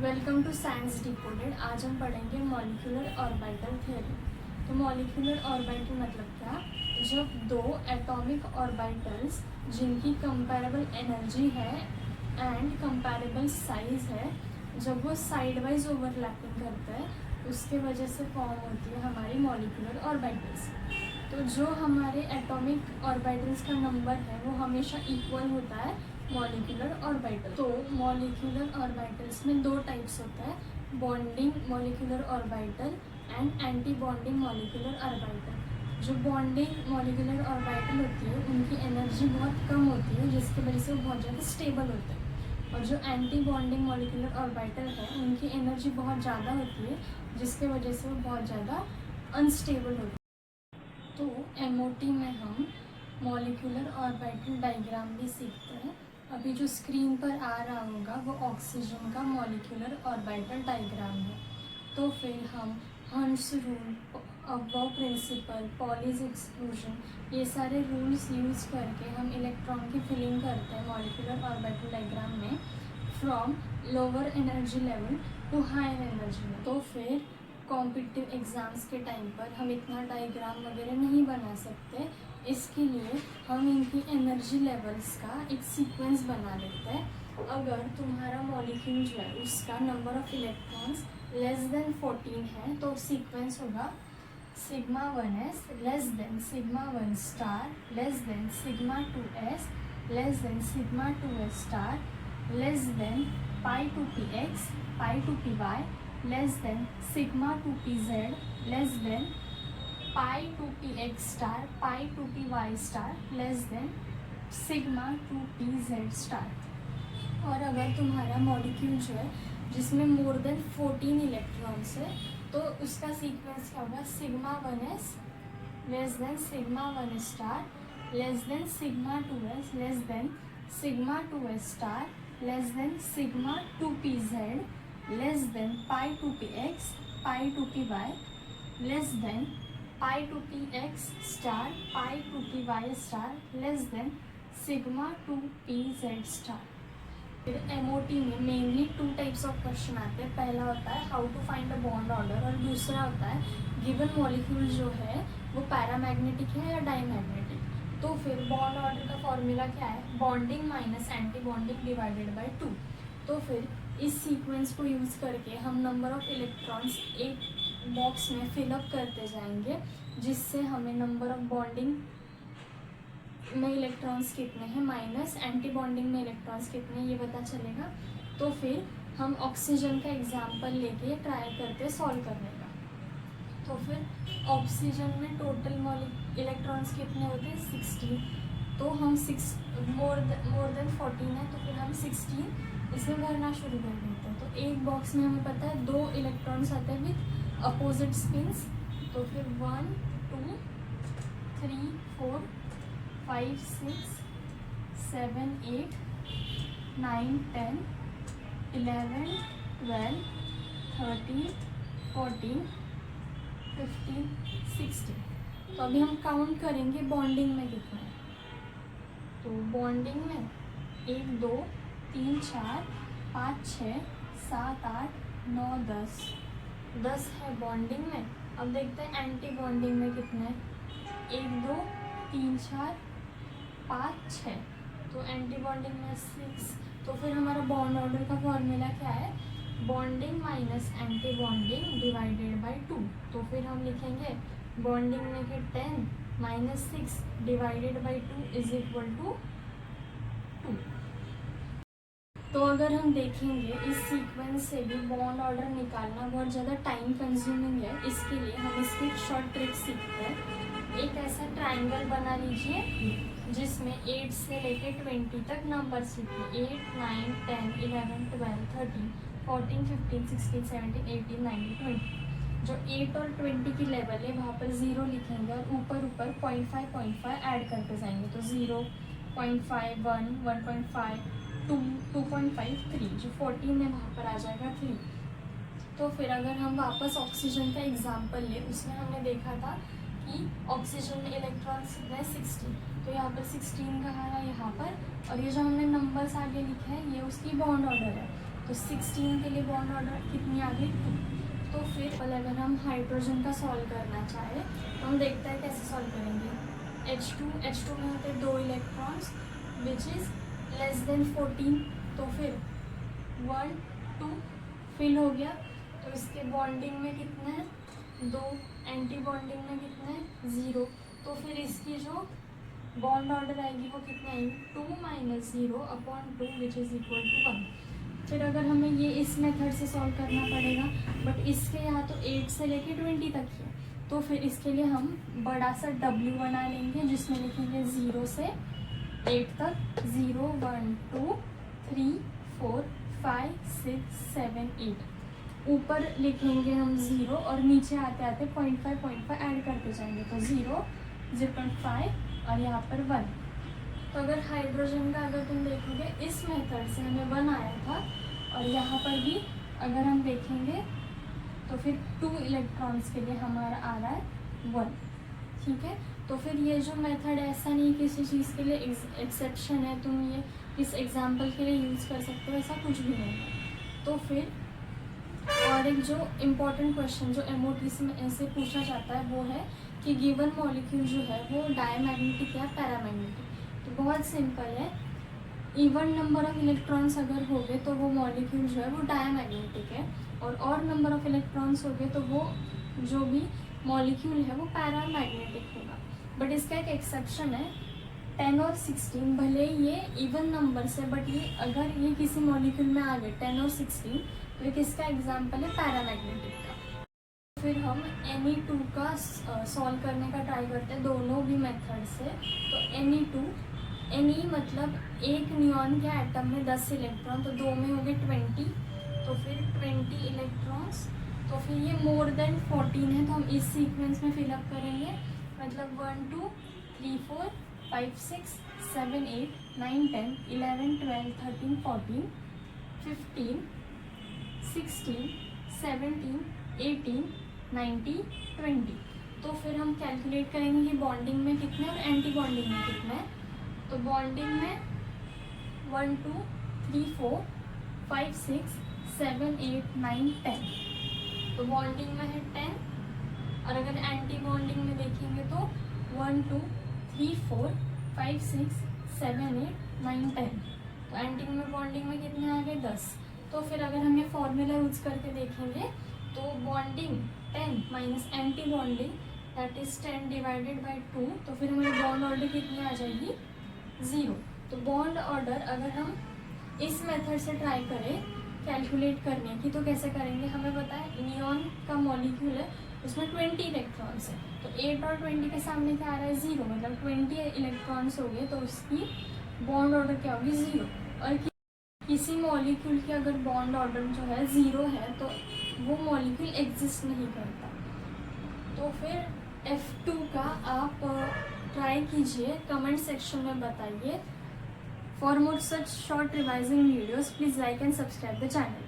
Welcome to science decoded. आज हम पढ़ेंगे मॉलिक्यूलर ऑर्बिटल थ्योरी। तो मॉलिक्यूलर ऑर्बिटल मतलब क्या? जब दो एटॉमिक ऑर्बिटल्स जिनकी कंपैरेबल एनर्जी है एंड कंपैरेबल साइज है, जब वो साइड वाइज ओवरलैपिंग करते हैं, उसके वजह से फॉर्म होती है हमारी मॉलिक्यूलर ऑर्बिटल्स। तो जो हमारे एटॉमिक ऑर्बिटल्स का नंबर है वो हमेशा इक्वल होता है मॉलिक्यूलर ऑर्बिटल। तो मॉलिक्यूलर ऑर्बिटल्स में दो टाइप्स होता है, bonding molecular orbital and anti bonding molecular orbital. जो बॉन्डिंग मॉलिक्यूलर ऑर्बिटल होती है उनकी एनर्जी बहुत कम होती है, जिसकी वजह से वो बहुत ज़्यादा स्टेबल होते हैं, और जो एंटी बॉन्डिंग मॉलिक्यूलर ऑर्बिटल है उनकी एनर्जी बहुत ज़्यादा होती है, जिसके वजह से वो बहुत ज़्यादा अनस्टेबल होते हैं। तो एमओटी में हम मॉलिक्यूलर ऑर्बिटल डायग्राम भी सीखते हैं। अभी जो स्क्रीन पर आ रहा होगा वो ऑक्सीजन का मॉलिक्यूलर ऑर्बिटल डायग्राम है। तो फिर हम Hund's rule, Aufbau principle, Pauli's exclusion, ये सारे रूल्स यूज़ करके हम इलेक्ट्रॉन की फिलिंग करते हैं मॉलिक्यूलर ऑर्बिटल डायग्राम में, from lower energy level to higher energy level. तो फिर कॉम्पिटिटिव एग्ज़ाम्स के टाइम पर हम इतना डायग्राम वगैरह नहीं बना सकते, इसके लिए हम इनकी एनर्जी लेवल्स का एक सीक्वेंस बना लेते हैं। अगर तुम्हारा मॉलिक्यूल जो है उसका number of electrons less than 14 है तो सीक्वेंस होगा sigma 1s less than sigma 1 star less than sigma 2s less than sigma 2s star less than pi 2px pi 2py less than sigma 2pz less than pi 2px star pi 2py star less than sigma 2pz star। और अगर तुम्हारा molecule जो है जिसमें more than 14 electrons है तो उसका sequence क्या होगा? Sigma 1s less than sigma 1 star less than sigma 2s less than sigma 2s star less than sigma 2pz less than pi 2px pi 2py less than pi 2px star pi 2py star less than sigma 2pz star। फिर MOT में mainly two types of question आते हैं। पहला होता है how to find a bond order, और दूसरा होता है गिवन मॉलिक्यूल जो है वो पैरामैग्नेटिक है या डाईमैग्नेटिक। तो फिर बॉन्ड ऑर्डर का फॉर्मूला क्या है? Bonding minus anti bonding divided by 2। तो फिर इस सीक्वेंस को यूज़ करके हम नंबर ऑफ़ इलेक्ट्रॉन्स एक बॉक्स में फिलअप करते जाएंगे, जिससे हमें नंबर ऑफ बॉन्डिंग में इलेक्ट्रॉन्स कितने हैं माइनस एंटी बॉन्डिंग में इलेक्ट्रॉन्स कितने हैं ये पता चलेगा। तो फिर हम ऑक्सीजन का एग्जाम्पल लेके ट्राई करते सॉल्व करने का। तो फिर ऑक्सीजन में टोटल इलेक्ट्रॉन्स कितने होते हैं? 16। तो हम मोर देन 14 है तो फिर हम 16 इसमें भरना शुरू कर देते हैं। तो एक बॉक्स में हमें पता है 2 इलेक्ट्रॉन्स आते हैं विथ अपोजिट स्पिन्स। तो फिर 1 2 3 4 5 6 7 8 9 10 11 12 13 14 15 16। तो अभी हम काउंट करेंगे बॉन्डिंग में कितना है। तो बॉन्डिंग में 1 2 3 4 5 6 7 8 9 10 है बॉन्डिंग में। अब देखते हैं एंटी बॉन्डिंग में कितने हैं। 1 2 3 4 5 6। तो एंटी बॉन्डिंग में 6। तो फिर हमारा बॉन्ड ऑर्डर का फॉर्मूला क्या है? Bonding minus anti bonding divided by 2। तो फिर हम लिखेंगे बॉन्डिंग में कि 10 minus 6 divided by 2 is equal to 2। तो अगर हम देखेंगे इस सीक्वेंस से भी बॉन्ड ऑर्डर निकालना बहुत ज़्यादा टाइम कंज्यूमिंग है। इसके लिए हम इसकी एक शॉर्ट ट्रिक सीखते हैं। एक ऐसा ट्राइंगल बना लीजिए जिसमें 8 से लेके 20 तक नंबर्स लिखिए। 8 9 10 11 12 13 14 15 16 17 18 19 20। जो 8 और 20 की लेवल है वहाँ पर 0 लिखेंगे और ऊपर 0.5 ऐड करते जाएंगे। तो 0 0.5 1 1.5 2 2.5 3। जो 14 है वहाँ पर आ जाएगा 3। तो फिर अगर हम वापस ऑक्सीजन का एग्जाम्पल लें, उसमें हमने देखा था कि ऑक्सीजन में इलेक्ट्रॉन्स कितने हैं? 16। तो यहाँ पर 16 कहाँ है? यहाँ पर। और ये जो हमने नंबर्स आगे लिखे हैं ये उसकी बॉन्ड ऑर्डर है। तो 16 के लिए बॉन्ड ऑर्डर कितनी आ गई 2। तो फिर अगर हम हाइड्रोजन का सॉल्व करना चाहे तो हम देखते हैं कैसे सॉल्व करेंगे। H2 में होते हैं 2 electrons which is less than 14। तो फिर 1 2 फिल हो गया। तो इसके बॉन्डिंग में कितना है 2, एंटी बॉन्डिंग में कितना है 0। तो फिर इसकी जो बॉन्ड ऑर्डर आएगी वो कितना आएगी 2 - 0/2 विच इज़ इक्वल टू 1। फिर अगर हमें ये इस मेथड से सॉल्व करना पड़ेगा, बट इसके यहाँ तो 8 से लेके 20 तक ही है। तो फिर इसके लिए हम बड़ा सा W बना लेंगे जिसमें लिखेंगे 0 से 8 तक 0 1 2 3 4 5 6 7 8। ऊपर लिखेंगे हम 0 और नीचे आते आते 0.5 ऐड करते जाएंगे। तो 0 0.5 और यहाँ पर 1। तो अगर हाइड्रोजन का अगर तुम देखोगे इस मेथड से हमें 1 आया था और यहाँ पर भी अगर हम देखेंगे तो फिर 2 इलेक्ट्रॉन्स के लिए हमारा आ रहा है 1। ठीक है, तो फिर ये जो मेथड है ऐसा नहीं किसी चीज़ के लिए एक्सेप्शन है, तुम ये इस एग्जाम्पल के लिए यूज़ कर सकते हो, ऐसा कुछ भी नहीं है। तो फिर और एक जो इम्पोर्टेंट क्वेश्चन जो MOT में से पूछा जाता है वो है कि गिवन मॉलिक्यूल जो है वो डायमैग्नेटिक या पैरामैग्नेटिक। तो बहुत सिंपल है, इवन नंबर ऑफ इलेक्ट्रॉन्स अगर हो गए तो वो मॉलिक्यूल जो है वो डायमैग्नेटिक है, और नंबर ऑफ इलेक्ट्रॉन्स हो गए तो वो जो भी मॉलिक्यूल है वो पैरामैग्नेटिक होगा। बट इसका एक एक्सेप्शन है 10 और 16, भले ये इवन नंबर से, बट ये अगर ये किसी मॉलिक्यूल में आ गए 10 और 16 तो ये किसका एग्जाम्पल है पैरामैग्नेटिक का। फिर हम Ne2 का सॉल्व करने का ट्राई करते हैं दोनों भी मेथड से। तो Ne2 Ne मतलब एक नियॉन के एटम में 10 इलेक्ट्रॉन, तो 2 में हो गए 20, तो फिर 20 इलेक्ट्रॉन्स। तो फिर ये मोर देन 14 है तो हम इस सीक्वेंस में फिलअप करेंगे, मतलब 1 2 3 4 5 6 7 8 9 10 11 12 13 14 15 16 17 18 19 20। तो फिर हम कैलकुलेट करेंगे कि बॉन्डिंग में कितने और एंटी बॉन्डिंग में कितने हैं। तो बॉन्डिंग में 1 2 3 4 5 6 7 8 9 10। तो बॉन्डिंग में है 10, और अगर एंटी बॉन्डिंग में देखेंगे तो 1 2 3 4 5 6 7 8 9 10। तो एंटी में बॉन्डिंग में कितने आ गए 10। तो फिर अगर हम ये फॉर्मूला यूज करके देखेंगे तो bonding 10 minus anti bonding that is 10 divided by 2। तो फिर हमारी बॉन्ड ऑर्डर कितनी आ जाएगी 0। तो बॉन्ड ऑर्डर अगर हम इस मेथड से ट्राई करें कैलकुलेट करने की तो कैसे करेंगे, हमें पता है नियॉन का मॉलिक्यूल है उसमें 20 इलेक्ट्रॉन्स है, तो 8 और 20 के सामने क्या आ रहा है 0, मतलब 20 इलेक्ट्रॉन्स हो गए तो उसकी बॉन्ड ऑर्डर क्या होगी 0। और किसी मॉलिक्यूल की अगर बॉन्ड ऑर्डर जो है 0 है तो वो मॉलिक्यूल एग्जिस्ट नहीं करता। तो फिर F2 का आप ट्राई कीजिए, कमेंट सेक्शन में बताइए। For more such short revising videos please like and subscribe the channel.